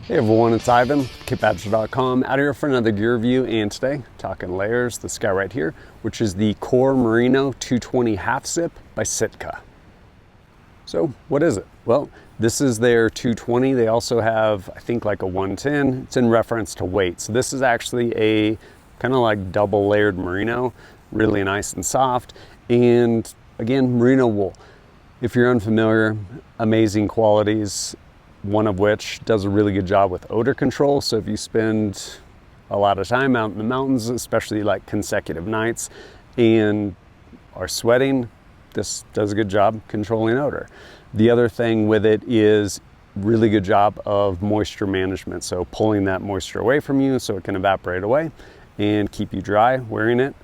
Hey everyone, it's Ivan, kitbadger.com, out here for another gear review, and today, talking layers, this guy right here, which is the Core Merino 220 half zip by Sitka. So, what is it? Well, this is their 220. They also have, I think, like a 110. It's in reference to weight. So this is actually a kind of like double layered merino, really nice and soft. And again, merino wool. If you're unfamiliar, amazing qualities. One of which does a really good job with odor control. So if you spend a lot of time out in the mountains, especially like consecutive nights, and are sweating, this does a good job controlling odor. The other thing with it is really good job of moisture management. So pulling that moisture away from you so it can evaporate away and keep you dry wearing it.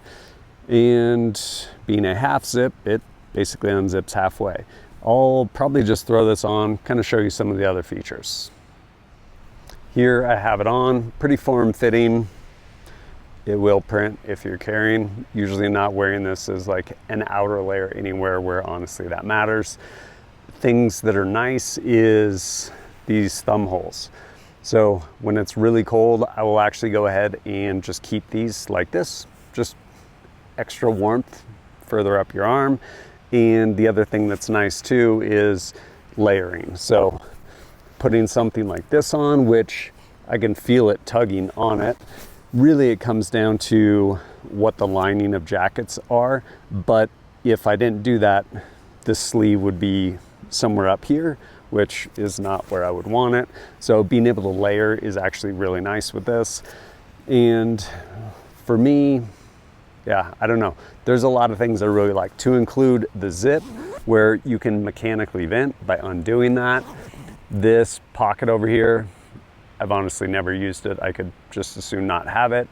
And being a half zip, it basically unzips halfway. I'll probably just throw this on, kind of show you some of the other features. Here I have it on, pretty form-fitting. It will print if you're carrying. Usually not wearing this as like an outer layer anywhere where honestly that matters. Things that are nice is these thumb holes. So when it's really cold, I will actually go ahead and just keep these like this, just extra warmth further up your arm. And the other thing that's nice too is layering. So putting something like this on, which I can feel it tugging on it. Really it comes down to what the lining of jackets are. But if I didn't do that, the sleeve would be somewhere up here, which is not where I would want it. So being able to layer is actually really nice with this. And for me, yeah, I don't know. There's a lot of things I really like, to include the zip where you can mechanically vent by undoing that. This pocket over here, I've honestly never used it. I could just as soon not have it.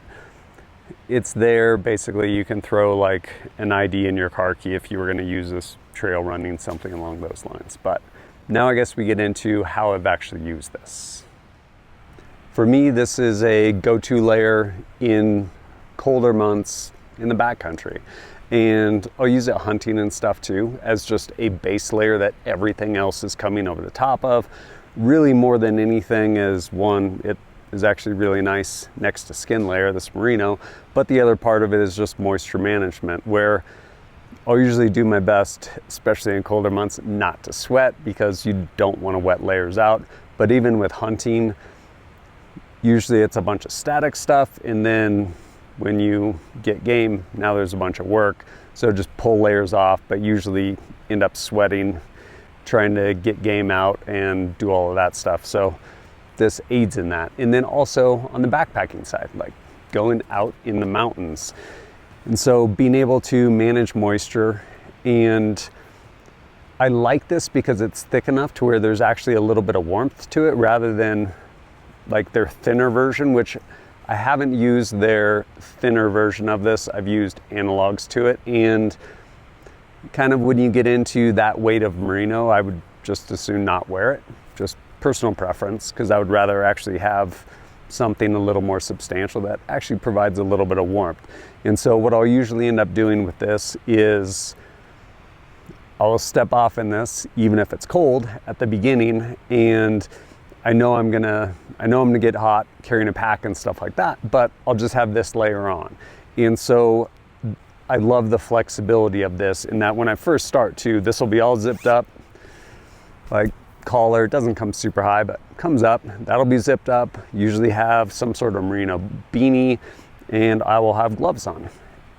It's there. Basically, you can throw like an ID in your car key if you were going to use this trail running, something along those lines. But now I guess we get into how I've actually used this. For me, this is a go-to layer in colder months in the backcountry, and I'll use it hunting and stuff too, as just a base layer that everything else is coming over the top of. Really, more than anything, is one, it is actually really nice next to skin layer, this merino, but the other part of it is just moisture management, where I'll usually do my best, especially in colder months, not to sweat because you don't want to wet layers out. But even with hunting, usually it's a bunch of static stuff, and then when you get game, now there's a bunch of work. So just pull layers off, but usually end up sweating, trying to get game out and do all of that stuff. So this aids in that. And then also on the backpacking side, like going out in the mountains. And so being able to manage moisture, and I like this because it's thick enough to where there's actually a little bit of warmth to it rather than like their thinner version, which I haven't used their thinner version of this. I've used analogs to it, and kind of when you get into that weight of merino, I would just as soon not wear it. Just personal preference, because I would rather actually have something a little more substantial that actually provides a little bit of warmth. And so what I'll usually end up doing with this is I'll step off in this, even if it's cold at the beginning, and I know I'm gonna get hot carrying a pack and stuff like that, but I'll just have this layer on. And so I love the flexibility of this, in that when I first start too, this will be all zipped up, like collar. It doesn't come super high, but comes up. That'll be zipped up. Usually have some sort of merino beanie, and I will have gloves on,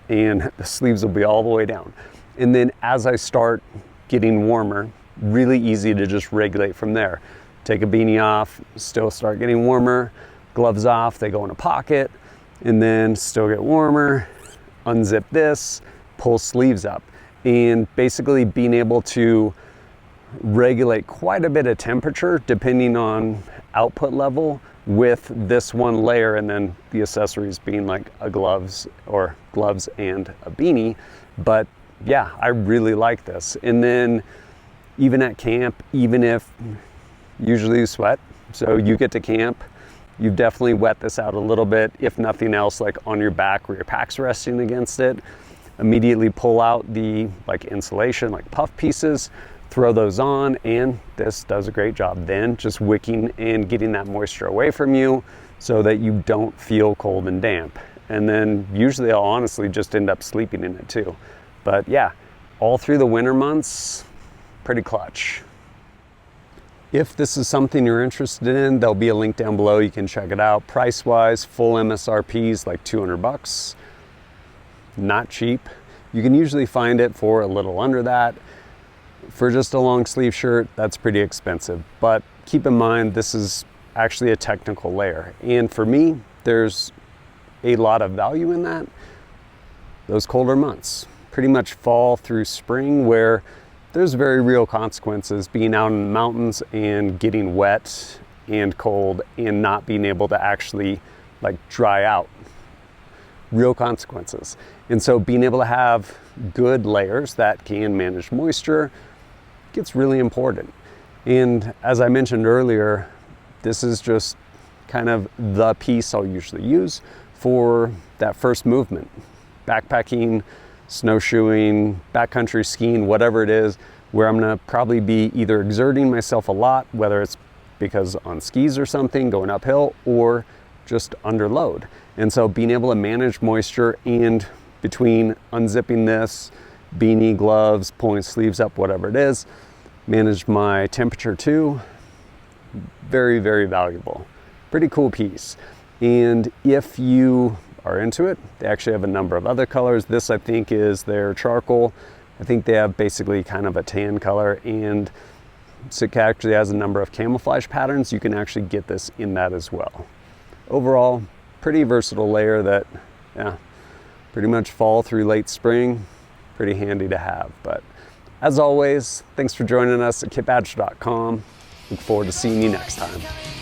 and the sleeves will be all the way down. And then as I start getting warmer, really easy to just regulate from there. Take a beanie off, still start getting warmer, gloves off, they go in a pocket, and then still get warmer, unzip this, pull sleeves up. And basically being able to regulate quite a bit of temperature depending on output level with this one layer, and then the accessories being like a gloves and a beanie. But yeah, I really like this. And then even at camp, even if usually you sweat, so you get to camp, you've definitely wet this out a little bit, if nothing else, like on your back where your pack's resting against it. Immediately pull out the like insulation, like puff pieces, throw those on, and this does a great job then, just wicking and getting that moisture away from you so that you don't feel cold and damp. And then usually I'll honestly just end up sleeping in it too. But yeah, all through the winter months, pretty clutch. If this is something you're interested in, there'll be a link down below. You can check it out. Price-wise, full MSRP is like 200 bucks. Not cheap. You can usually find it for a little under that. For just a long sleeve shirt, that's pretty expensive. But keep in mind, this is actually a technical layer. And for me, there's a lot of value in that. Those colder months, pretty much fall through spring, where there's very real consequences being out in the mountains and getting wet and cold and not being able to actually like dry out. Real consequences. And so being able to have good layers that can manage moisture gets really important. And as I mentioned earlier, this is just kind of the piece I'll usually use for that first movement. Backpacking, snowshoeing, backcountry skiing, whatever it is, where I'm gonna probably be either exerting myself a lot, whether it's because on skis or something, going uphill, or just under load. And so being able to manage moisture, and between unzipping this, beanie, gloves, pulling sleeves up, whatever it is, manage my temperature too, very, very valuable. Pretty cool piece. And if you are into it, they actually have a number of other colors. This, I think, is their charcoal. I think they have basically kind of a tan color, and Sitka actually has a number of camouflage patterns. You can actually get this in that as well. Overall, pretty versatile layer that, yeah, pretty much fall through late spring. Pretty handy to have. But as always, thanks for joining us at kitbadger.com. Look forward to seeing you next time.